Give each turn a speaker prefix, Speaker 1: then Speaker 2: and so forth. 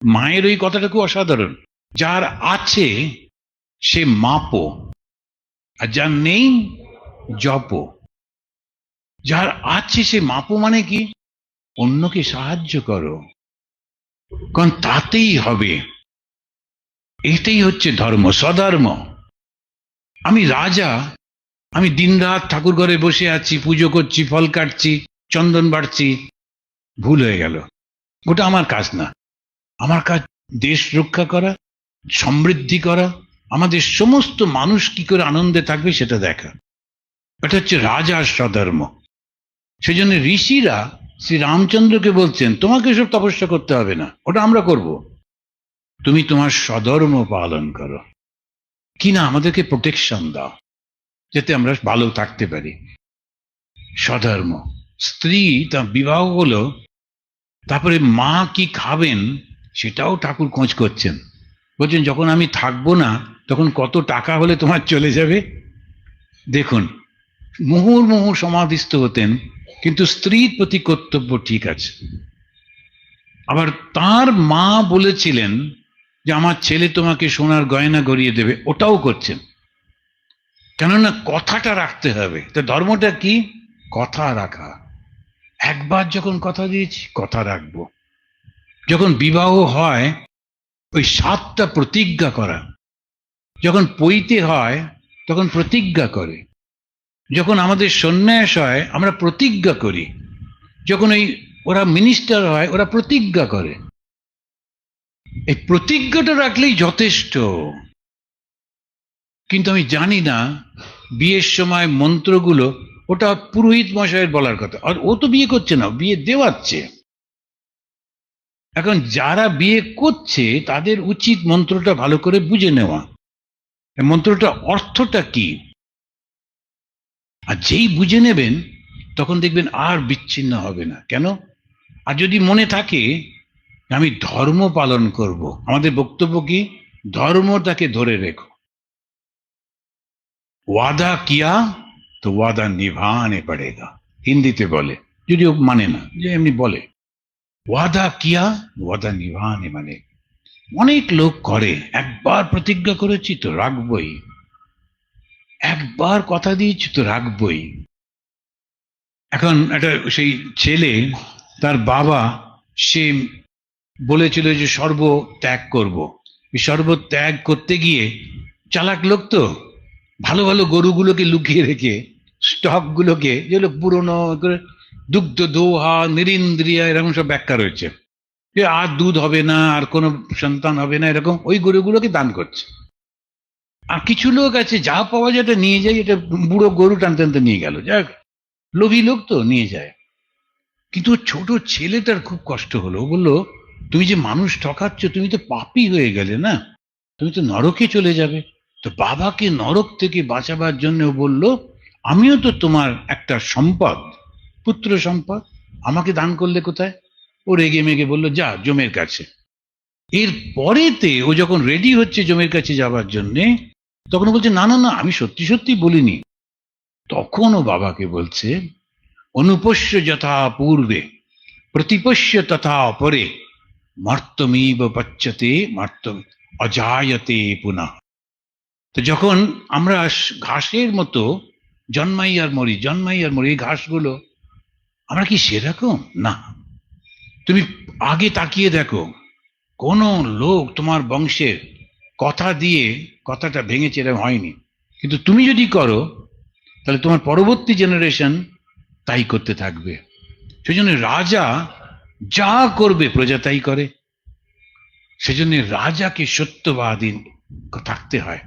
Speaker 1: মায়ের ওই কথাটা খুব অসাধারণ, যার আছে সে মাপো, আর যার নেই জপো। যার আছে সে মাপো মানে কি, অন্যকে সাহায্য করো, কারণ তাতেই হবে। এটাই হচ্ছে ধর্ম, স্বধর্ম। আমি রাজা, আমি দিনরাত ঠাকুর ঘরে বসে আছি, পুজো করছি, ফল কাটছি, চন্দন বাড়ছি, ভুল হয়ে গেল। ওটা আমার কাজ না। আমার কাজ দেশ রক্ষা করা, সমৃদ্ধি করা, আমাদের সমস্ত মানুষ কি করে আনন্দে থাকবে সেটা দেখা। এটা হচ্ছে রাজার স্বধর্ম। সেই জন্য ঋষিরা শ্রী রামচন্দ্রকে বলছেন, তোমাকে সব তপস্যা করতে হবে না, ওটা আমরা করব, তুমি তোমার স্বধর্ম পালন করো, কিনা আমাদেরকে প্রোটেকশন দাও যাতে আমরা ভালো থাকতে পারি। স্বধর্ম। স্ত্রী তার বিবাহ হলো, তারপরে মা কি খাবেন সেটাও ঠাকুর খোঁজ করছেন। বলছেন যখন আমি থাকবো না তখন কত টাকা হলে তোমার চলে যাবে। দেখুন, মুহুর্মুহু সমাধিস্থ হতেন, কিন্তু স্ত্রীর প্রতি কর্তব্য ঠিক আছে। আবার তার মা বলেছিলেন যে আমার ছেলে তোমাকে সোনার গয়না গড়িয়ে দেবে, ওটাও করছেন। কেননা কথাটা রাখতে হবে। তো ধর্মটা কি? কথা রাখা। একবার যখন কথা দিয়েছি কথা রাখবো। যখন বিবাহ হয় ওই 7টা প্রতিজ্ঞা করা, যখন পৈতে হয় তখন প্রতিজ্ঞা করে, যখন আমাদের সন্ন্যাস হয় আমরা প্রতিজ্ঞা করি, যখন ওই ওরা মিনিস্টার হয় ওরা প্রতিজ্ঞা করে। এই প্রতিজ্ঞাটা রাখলেই যথেষ্ট। কিন্তু আমি জানি না, বিয়ের সময় মন্ত্রগুলো ওটা পুরোহিত মশাইয়ের বলার কথা, আর ও তো বিয়ে করছে না, বিয়ে দেওয়াচ্ছে। এখন যারা বিয়ে করছে তাদের উচিত মন্ত্রটা ভালো করে বুঝে নেওয়া, মন্ত্রটা অর্থটা কি। আর যেই বুঝে নেবেন তখন দেখবেন আর বিচ্ছিন্ন হবে না। কেন? আর যদি মনে থাকে আমি ধর্ম পালন করব, আমাদের বক্তব্য কি? ধর্মটাকে ধরে রেখো। ওয়াদা কিয়া তো ওয়াদা নিভানে পড়েগা, হিন্দিতে বলে, যদিও মানে না, যে এমনি বলে ওয়াদা কিয়া ওয়াদা নিভানে। মানে অনেক লোক করে, একবার প্রতিজ্ঞা করেছি তো রাখবই, একবার কথা দিয়েছি তো রাখবই। এখন একটা সেই ছেলে, তার বাবা, সে বলেছিল যে সর্ব ত্যাগ করব। সর্ব ত্যাগ করতে গিয়ে চালাক লোক তো, ভালো ভালো গরুগুলোকে লুকিয়ে রেখে, স্টক গুলোকে, যেগুলো পুরনো করে, দুগ্ধ দোহা নিরিন্দ্রিয়া এরকম সব ব্যাখ্যা রয়েছে, যে আর দুধ হবে না, আর কোনো সন্তান হবে না, এরকম ওই গরুগুলোকে দান করছে। আর কিছু লোক আছে যা পাওয়া যায় এটা নিয়ে যায়, এটা বুড়ো গরু টানতে টানতে নিয়ে গেল, যাক লোভী লোক তো নিয়ে যায়। কিন্তু ছোট ছেলেটার খুব কষ্ট হলো। ও বললো, তুমি যে মানুষ ঠকাচ্ছ, তুমি তো পাপী হয়ে গেলে না, তুমি তো নরকে চলে যাবে। তো বাবাকে নরক থেকে বাঁচাবার জন্য ও বলল, আমিও তো তোমার একটা সম্পদ, পুত্র সম্পদ, আমাকে দান করলে কোথায়? ও রেগে মেগে বলল, যা জমের কাছে। এর পরেতে ও যখন রেডি হচ্ছে জমের কাছে যাবার জন্যে, তখন বলছে, না না না, আমি সত্যি সত্যি বলিনি। তখন ও বাবাকে বলছে, অনুপস্য যথা পূর্বে প্রতিপস্য তথা অপরে মর্তমিব পচ্যতে মর্তম অজায়তে পুনঃ। তো যখন আমরা ঘাসের মতো জন্মাই আর মরি, জন্মাই আর মরি, এই ঘাসগুলো, আমরা কি সেরকম না? তুমি আগে তাকিয়ে দেখো, কোন লোক তোমার বংশের কথা দিয়ে কথাটা ভেঙেছে এরকম হয়নি। কিন্তু তুমি যদি করো তাহলে তোমার পরবর্তী জেনারেশন তাই করতে থাকবে। সেজন্য রাজা যা করবে প্রজা তাই করে। সেজন্য রাজাকে সত্যবাদী থাকতে হয়।